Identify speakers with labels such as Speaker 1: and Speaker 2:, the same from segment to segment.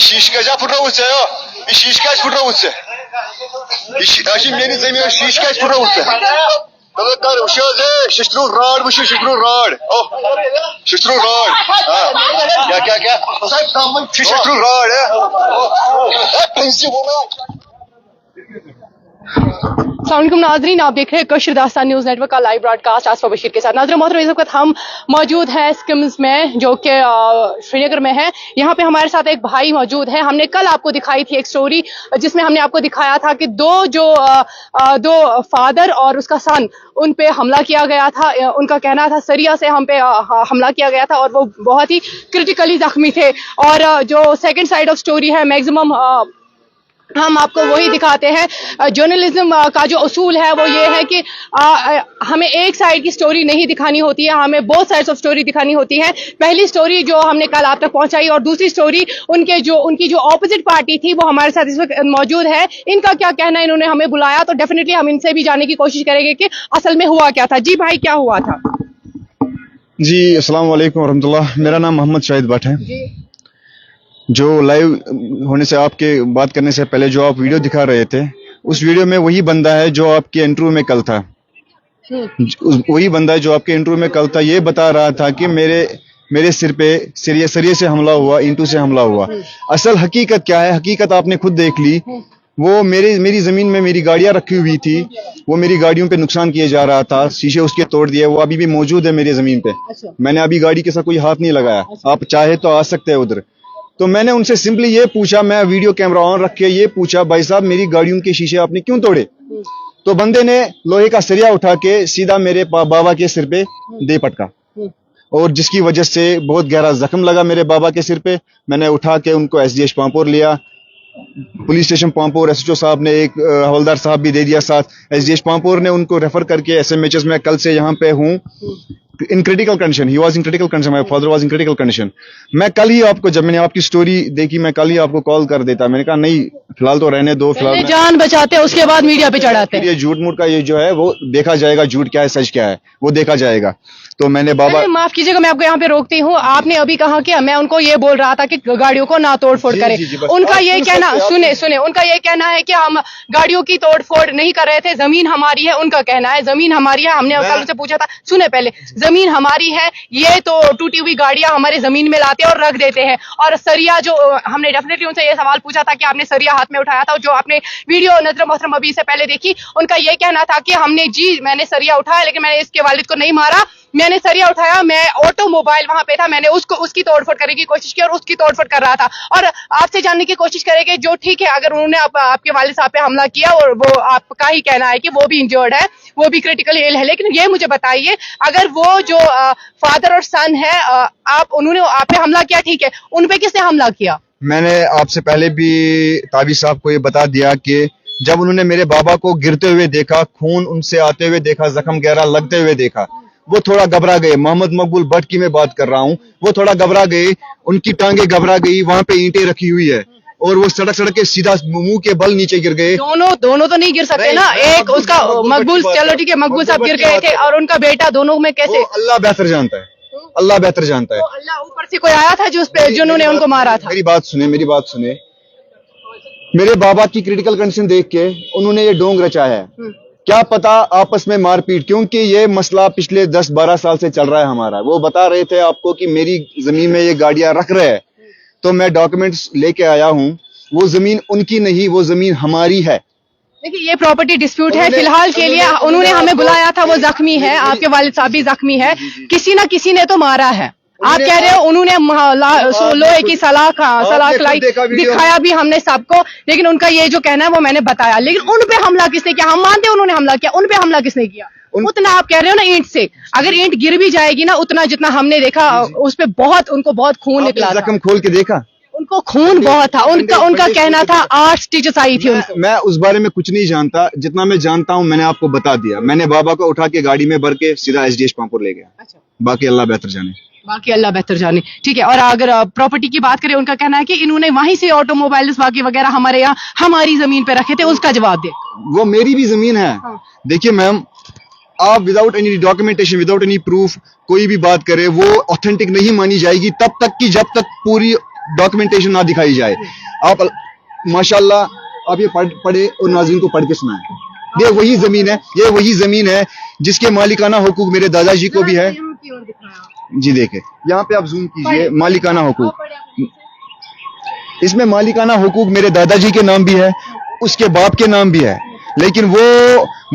Speaker 1: शीश क्या फुटरावूच है ये शीश क्या फुटरावूच है ये मेरी जमीन शीश क्या फुटरावूच है कर शिश्रू रॉड वो शिश्रू रॉड शिश्रू रॉड क्या क्या क्या शिश्रू रॉड है।
Speaker 2: अस्सलामुअलैकुम नाजरीन, आप देख रहे हैं कशर दास्तान न्यूज नेटवर्क का लाइव ब्रॉडकास्ट आसफा बशीर के साथ। नाज़रीन मोहतरम, इस वक्त हम मौजूद हैं स्किम्स में जो कि श्रीनगर में है। यहाँ पे हमारे साथ एक भाई मौजूद है। हमने कल आपको दिखाई थी एक स्टोरी जिसमें हमने आपको दिखाया था कि दो फादर और उसका सन उन पे हमला किया गया था। उनका कहना था सरिया से हम पे हमला किया गया था और वो बहुत ही क्रिटिकली जख्मी थे। और जो सेकेंड साइड ऑफ स्टोरी है मैक्सिमम हम आपको वही दिखाते हैं। जर्नलिज्म का जो उसूल है वो ये है कि हमें एक साइड की स्टोरी नहीं दिखानी होती है, हमें बोथ साइड्स ऑफ स्टोरी दिखानी होती है। पहली स्टोरी जो हमने कल आप तक पहुंचाई और दूसरी स्टोरी उनकी जो ऑपोजिट पार्टी थी वो हमारे साथ इस वक्त मौजूद है। इनका क्या कहना है, इन्होंने हमें बुलाया तो डेफिनेटली हम इनसे भी जानने की कोशिश करेंगे कि असल में हुआ क्या था। जी भाई, क्या हुआ था?
Speaker 1: जी अस्सलाम वालेकुम रहमतुल्लाह। मेरा नाम मोहम्मद शाहिद भट्ट है जी। जो लाइव होने से आपके बात करने से पहले जो आप वीडियो दिखा रहे थे उस वीडियो में वही बंदा है जो आपके इंटरव्यू में कल था। वही बंदा है जो आपके इंटरव्यू में कल था। ये बता रहा था कि मेरे सिर पे सरिये से हमला हुआ, ईंटों से हमला हुआ। असल हकीकत क्या है, हकीकत आपने खुद देख ली। वो मेरी जमीन में मेरी गाड़ियां रखी हुई थी, वो मेरी गाड़ियों पे नुकसान किए जा रहा था, शीशे उसके तोड़ दिए। वो अभी भी मौजूद है मेरी जमीन पे। मैंने अभी गाड़ी के साथ कोई हाथ नहीं लगाया। आप चाहे तो आ सकते हैं उधर। तो मैंने उनसे सिंपली ये पूछा, मैं वीडियो कैमरा ऑन रख के ये पूछा, भाई साहब मेरी गाड़ियों के शीशे आपने क्यों तोड़े? तो बंदे ने लोहे का सरिया उठा के सीधा मेरे बाबा के सिर पे दे पटका और जिसकी वजह से बहुत गहरा जख्म लगा मेरे बाबा के सिर पे। मैंने उठा के उनको एसडीएच पांपोर लिया, पुलिस स्टेशन पांपोर। एसएचओ साहब ने एक हवलदार साहब भी दे दिया साथ। एसडीएच पांपोर ने उनको रेफर करके एसएमएचएस में कल से यहाँ पे हूँ in critical condition. He was in critical condition, my father was in critical condition. मैं कल ही आपको, जब मैंने आपकी स्टोरी देखी, मैं कल ही आपको कॉल कर देता। मैंने कहा नहीं फिलहाल तो रहने दो, फिलहाल
Speaker 2: जान बचाते हैं उसके बाद मीडिया पे चढ़ाते हैं।
Speaker 1: ये झूठ मूठ का ये जो है वो देखा जाएगा, झूठ क्या है सच क्या है वो देखा जाएगा। तो मैंने बाबा
Speaker 2: माफ कीजिएगा, मैं आपको यहाँ पे रोकती हूँ। आपने अभी कहा कि मैं उनको ये बोल रहा था कि गाड़ियों को ना तोड़ फोड़ करें। उनका ये कहना, सुने उनका ये कहना है कि हम गाड़ियों की तोड़ फोड़ नहीं कर रहे थे, जमीन हमारी है। उनका कहना है जमीन हमारी है। हमने कल से पूछा था, सुने पहले, जमीन हमारी है, ये तो टूटी हुई गाड़ियां हमारे जमीन में लाते हैं और रख देते हैं। और सरिया जो हमने डेफिनेटली उनसे ये सवाल पूछा था कि आपने सरिया हाथ में उठाया था, जो आपने वीडियो नजर मोहतरम अभी से पहले देखी। उनका ये कहना था कि मैंने सरिया उठाया लेकिन मैंने इसके वालिद को नहीं मारा। मैंने सरिया उठाया, मैं ऑटोमोबाइल वहां पे था, मैंने उसकी तोड़फोड़ करने की कोशिश की और उसकी तोड़फोड़ कर रहा था। और आपसे जानने की कोशिश करेंगे, जो ठीक है अगर उन्होंने आपके वालिद साहब पे हमला किया और वो आपका ही कहना है कि वो भी इंजर्ड है, वो भी क्रिटिकली इल है, लेकिन ये मुझे बताइए अगर वो जो फादर और सन है उन्होंने आप पे हमला किया, ठीक है, उन पे किसने हमला किया?
Speaker 1: मैंने आपसे पहले भी ताबी साहब को ये बता दिया कि जब उन्होंने मेरे बाबा को गिरते हुए देखा, खून उनसे आते हुए देखा, जख्म गहरा लगते हुए देखा, वो थोड़ा घबरा गए। मोहम्मद मकबूल भट्ट की मैं बात कर रहा हूँ। वो थोड़ा घबरा गए, उनकी टांगे घबरा गई। वहां पे ईंटें रखी हुई है और वो सड़क के सीधा मुंह के बल नीचे गिर गए।
Speaker 2: दोनों तो नहीं गिर सकते ना। एक उसका मकबूल, चलो ठीक है, मकबूल साहब गिर गए थे और उनका बेटा, दोनों में कैसे?
Speaker 1: अल्लाह बेहतर जानता है, अल्लाह बेहतर जानता है।
Speaker 2: अल्लाह ऊपर से कोई आया था जिन्होंने उनको मारा था?
Speaker 1: मेरी बात सुने। मेरे बाबा की क्रिटिकल कंडीशन देख के उन्होंने ये ढोंग रचाया है। क्या पता आपस में मारपीट, क्योंकि ये मसला पिछले 10-12 साल से चल रहा है हमारा। वो बता रहे थे आपको कि मेरी जमीन में ये गाड़ियां रख रहे हैं, तो मैं डॉक्यूमेंट्स लेके आया हूं। वो जमीन उनकी नहीं, वो जमीन हमारी है।
Speaker 2: देखिए ये प्रॉपर्टी डिस्प्यूट है फिलहाल के लिए। उन्होंने हमें बुलाया था, वो जख्मी है, आपके वालिद साहब भी जख्मी है। किसी ना किसी ने तो मारा है। आप कह रहे हो उन्होंने लोहे की सलाख लाई, दिखाया भी हमने सबको, लेकिन उनका ये जो कहना है वो मैंने बताया। लेकिन उन पे हमला किसने किया? हम मानते हैं उन्होंने हमला किया, उन पे हमला किसने किया? उतना आप कह रहे हो ना ईंट से, अगर ईंट गिर भी जाएगी ना, उतना जितना हमने देखा उस पे उनको बहुत खून निकला।
Speaker 1: जख्म खोल के देखा,
Speaker 2: उनको खून बहुत था। उनका कहना था 8 स्टिचेस आई थी उनको।
Speaker 1: मैं उस बारे में कुछ नहीं जानता, जितना मैं जानता हूँ मैंने आपको बता दिया। मैंने बाबा को उठा के गाड़ी में भर के सीधा एसडीएच पांपोर ले गया।
Speaker 2: अच्छा,
Speaker 1: बाकी अल्लाह बेहतर जाने।
Speaker 2: ठीक है। और अगर प्रॉपर्टी की बात करें, उनका कहना है कि इन्होंने वहीं से ऑटोमोबाइल बाकी वगैरह हमारे यहाँ हमारी जमीन पे रखे थे। उसका जवाब दे।
Speaker 1: वो मेरी भी जमीन है। देखिए मैम, आप without any documentation, without any proof कोई भी बात करे वो ऑथेंटिक नहीं मानी जाएगी तब तक कि जब तक पूरी डॉक्यूमेंटेशन ना दिखाई जाए। आप माशाल्लाह आप ये पढ़े और नाज़रीन को पढ़ के सुनाएं। ये वही जमीन है जिसके मालिकाना हुकूक मेरे दादाजी को भी है। जी देखे यहाँ पे आप जूम कीजिए, मालिकाना हुकूक, इसमें मालिकाना हुकूक मेरे दादाजी के नाम भी है, उसके बाप के नाम भी है, लेकिन वो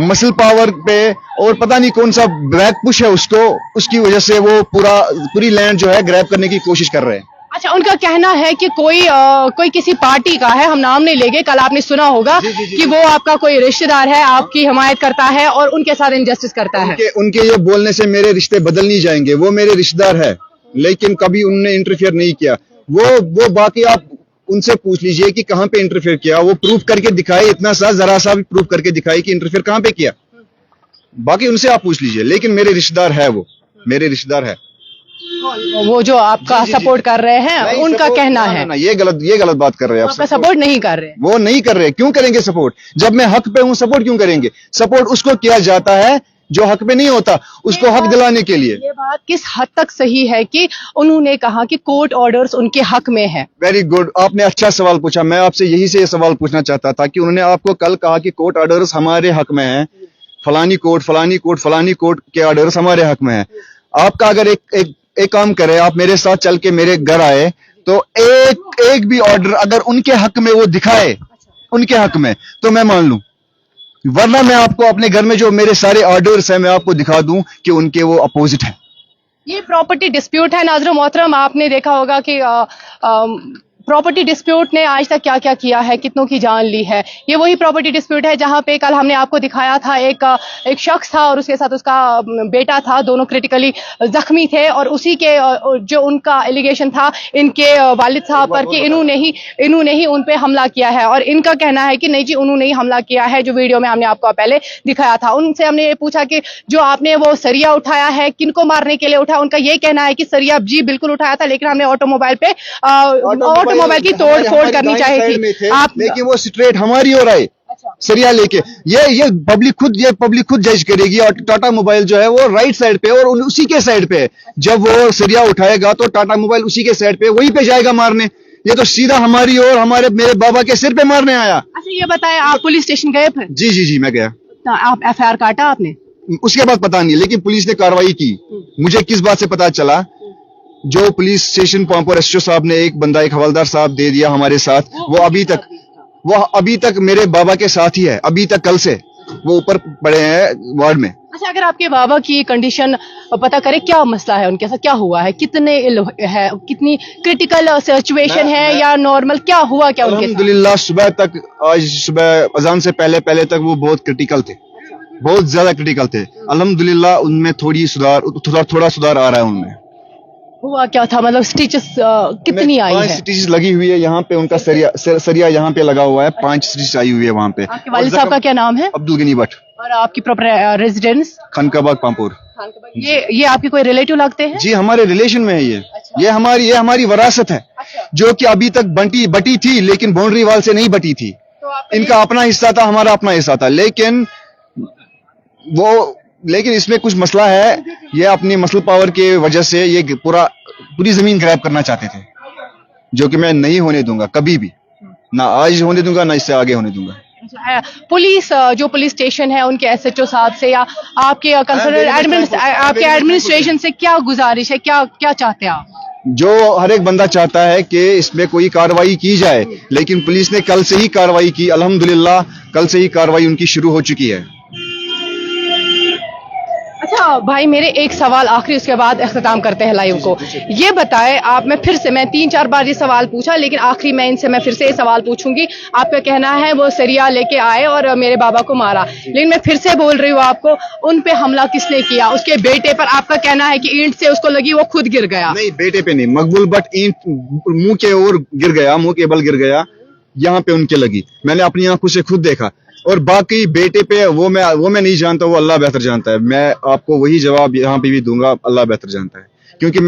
Speaker 1: मसल पावर पे और पता नहीं कौन सा बैक पुश है उसको, उसकी वजह से वो पूरी लैंड जो है ग्रैब करने की कोशिश कर रहे हैं।
Speaker 2: अच्छा, उनका कहना है कि कोई किसी पार्टी का है, हम नाम नहीं लेंगे, कल आपने सुना होगा कि वो आपका कोई रिश्तेदार है, आपकी हिमायत करता है और उनके साथ इनजस्टिस करता है।
Speaker 1: उनके ये बोलने से मेरे रिश्ते बदल नहीं जाएंगे। वो मेरे रिश्तेदार है, लेकिन कभी उन्होंने इंटरफेयर नहीं किया। वो बाकी आप उनसे पूछ लीजिए कि कहां पे इंटरफेयर किया, वो प्रूफ करके दिखाए, इतना सा जरा सा भी प्रूफ करके दिखाए कि इंटरफेयर कहां पे किया। बाकी उनसे आप पूछ लीजिए, लेकिन मेरे रिश्तेदार है, वो मेरे रिश्तेदार है।
Speaker 2: वो जो आपका सपोर्ट कर रहे हैं, उनका कहना है
Speaker 1: ना, ये गलत बात कर रहे हैं।
Speaker 2: आपका सपोर्ट नहीं कर रहे,
Speaker 1: वो नहीं कर रहे। क्यों करेंगे सपोर्ट? जब मैं हक पे हूं, सपोर्ट क्यों करेंगे? सपोर्ट उसको किया जाता है जो हक पे नहीं होता, उसको हक दिलाने के लिए।
Speaker 2: ये बात किस हद तक सही है कि उन्होंने कहा कि कोर्ट ऑर्डर्स उनके हक में है?
Speaker 1: वेरी गुड, आपने अच्छा सवाल पूछा। मैं आपसे यही से ये सवाल पूछना चाहता था कि उन्होंने आपको कल कहा कि कोर्ट ऑर्डर्स हमारे हक में है, फलानी कोर्ट के ऑर्डर्स हमारे हक में है। आपका अगर एक काम करे, आप मेरे साथ चल के मेरे घर आए तो एक भी ऑर्डर अगर उनके हक में वो दिखाए, उनके हक में, तो मैं मान लूं, वरना मैं आपको अपने घर में जो मेरे सारे ऑर्डर्स हैं मैं आपको दिखा दूं कि उनके वो अपोजिट है।
Speaker 2: ये प्रॉपर्टी डिस्प्यूट है नाज़रीन मोहतरम। आपने देखा होगा कि प्रॉपर्टी डिस्प्यूट ने आज तक क्या क्या किया है, कितनों की जान ली है। ये वही प्रॉपर्टी डिस्प्यूट है जहां पे कल हमने आपको दिखाया था एक शख्स था और उसके साथ उसका बेटा था, दोनों क्रिटिकली जख्मी थे और उसी के जो उनका एलिगेशन था इनके वालिद साहब पर कि इन्होंने ही उन पे हमला किया है। और इनका कहना है कि नहीं जी, उन्होंने ही हमला किया है, जो वीडियो में हमने आपको पहले दिखाया था। उनसे हमने ये पूछा कि जो आपने वो सरिया उठाया है किनको मारने के लिए उठाया? उनका ये कहना है कि सरिया जी बिल्कुल उठाया था, लेकिन हमने ऑटोमोबाइल पे ऑटोमोबाइल की तोड़ फोड़ करनी चाहिए थी आप,
Speaker 1: लेकिन वो स्ट्रेट हमारी ओर आए सरिया लेके। ये पब्लिक खुद जज करेगी। और टाटा मोबाइल जो है वो राइट साइड पे और उसी के साइड पे, जब वो सरिया उठाएगा तो टाटा मोबाइल उसी के साइड पे वहीं पे जाएगा मारने। ये तो सीधा हमारी ओर मेरे बाबा के सिर पे मारने आया।
Speaker 2: अच्छा, ये बताएं, आप पुलिस स्टेशन गए फिर?
Speaker 1: जी मैं गया।
Speaker 2: तो आप FIR काटा आपने?
Speaker 1: उसके बाद पता नहीं, लेकिन पुलिस ने कार्रवाई की। मुझे किस बात से पता चला, जो पुलिस स्टेशन पांपोर SHO साहब ने एक हवलदार साहब दे दिया हमारे साथ, वो अभी तक मेरे बाबा के साथ ही है। अभी तक कल से वो ऊपर पड़े हैं वार्ड में।
Speaker 2: अच्छा, अगर आपके बाबा की कंडीशन पता करें, क्या मसला है उनके साथ, क्या हुआ है, कितने है, कितनी क्रिटिकल सिचुएशन है या नॉर्मल, क्या हुआ क्या उनके साथ?
Speaker 1: अल्हम्दुलिल्लाह आज सुबह अजान से पहले तक वो बहुत क्रिटिकल थे, बहुत ज्यादा क्रिटिकल थे। अल्हम्दुलिल्लाह उनमें थोड़ा सुधार आ रहा है उनमें।
Speaker 2: हुआ क्या था, मतलब स्टिचेस कितनी आई है?
Speaker 1: 5 स्टिचेस लगी हुई है यहाँ पे, उनका सरिया यहाँ पे लगा हुआ है, 5 स्टिचेस आई हुई है वहाँ पे।
Speaker 2: आपके वालिद साहब का क्या नाम है?
Speaker 1: अब्दुल गनी भट्ट।
Speaker 2: और आपकी प्रॉपर रेजिडेंस?
Speaker 1: खनकाबाग पांपोर।
Speaker 2: ये आपके कोई रिलेटिव लगते हैं?
Speaker 1: जी, हमारे रिलेशन में है ये।
Speaker 2: अच्छा।
Speaker 1: ये हमारी विरासत है। अच्छा। जो कि अभी तक बटी थी, लेकिन बाउंड्री वाल से नहीं बटी थी। तो इनका अपना हिस्सा था, हमारा अपना हिस्सा था, लेकिन इसमें कुछ मसला है। ये अपनी मसल पावर के वजह से ये पूरी जमीन ग्रैब करना चाहते थे, जो कि मैं नहीं होने दूंगा कभी भी, ना आज होने दूंगा ना इससे आगे होने दूंगा।
Speaker 2: पुलिस जो पुलिस स्टेशन है उनके SHO साहब से या आपके आपके एडमिनिस्ट्रेशन से क्या गुजारिश है, क्या चाहते हैं आप?
Speaker 1: जो हर एक बंदा चाहता है कि इसमें कोई कार्रवाई की जाए, लेकिन पुलिस ने कल से ही कार्रवाई की। अल्हम्दुलिल्लाह कल से ही कार्रवाई उनकी शुरू हो चुकी है।
Speaker 2: अच्छा भाई, मेरे एक सवाल आखिरी, उसके बाद अख्ताम करते हैं लाइव को। ये बताएं आप, मैं 3-4 बार ये सवाल पूछा, लेकिन आखिरी मैं फिर से ये सवाल पूछूंगी। आपका कहना है वो सरिया लेके आए और मेरे बाबा को मारा, लेकिन मैं फिर से बोल रही हूँ आपको, उन पे हमला किसने किया? उसके बेटे पर आपका कहना है कि ईंट से उसको लगी, वो खुद गिर गया।
Speaker 1: नहीं, बेटे पे नहीं, मकबूल भट्ट ईंट मुंह के ओर गिर गया, मुंह के बल गिर गया, यहाँ पे उनके लगी। मैंने अपनी आंखों से खुद देखा। और बाकी बेटे पे वो मैं नहीं जानता, वो अल्लाह बेहतर जानता है। मैं आपको वही जवाब यहाँ पे भी दूंगा, अल्लाह बेहतर जानता है। क्योंकि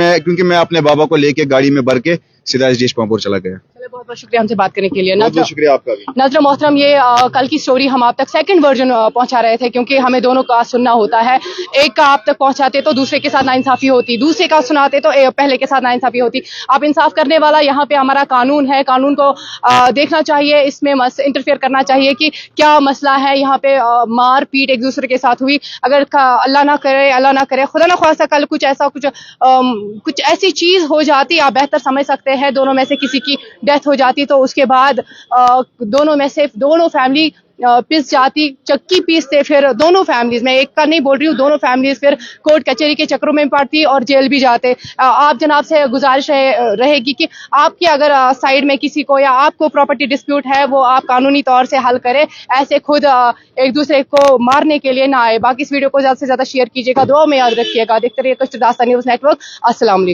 Speaker 1: मैं अपने बाबा को लेके गाड़ी में भर के सीधा SDH पांपोर चला गया।
Speaker 2: बहुत बहुत शुक्रिया हमसे बात करने के लिए।
Speaker 1: बहुत बहुत शुक्रिया आपका भी।
Speaker 2: नाज़रीन मोहतरम, ये कल की स्टोरी हम आप तक सेकंड वर्जन पहुंचा रहे थे, क्योंकि हमें दोनों का सुनना होता है। एक का आप तक पहुंचाते तो दूसरे के साथ नाइंसाफी होती, दूसरे का सुनाते तो पहले के साथ नाइंसाफी होती। आप इंसाफ करने वाला यहाँ पे हमारा कानून है, कानून को देखना चाहिए, इसमें इंटरफेयर करना चाहिए कि क्या मसला है। यहाँ पे मार पीट एक दूसरे के साथ हुई, अगर अल्लाह ना करे खुदा ना ख्वास्ता कल कुछ ऐसा कुछ ऐसी चीज हो जाती, आप बेहतर समझ सकते हैं, दोनों में से किसी की डेथ हो जाती, तो उसके बाद दोनों में से दोनों फैमिली पिस जाती, चक्की पीसते, फिर दोनों फैमिलीज, मैं एक का नहीं बोल रही हूँ, दोनों फैमिलीज फिर कोर्ट कचहरी के चक्रों में पड़ती और जेल भी जाते। आप जनाब से गुजारिश रहेगी कि आपकी अगर साइड में किसी को या आपको प्रॉपर्टी डिस्प्यूट है, वो आप कानूनी तौर से हल करें, ऐसे खुद एक दूसरे को मारने के लिए ना आए। बाकी इस वीडियो को ज्यादा से ज्यादा शेयर कीजिएगा, दुआ में याद रखिएगा। देखते रहिए कश्मीर दास्तान न्यूज़ नेटवर्क। अस्सलाम वालेकुम।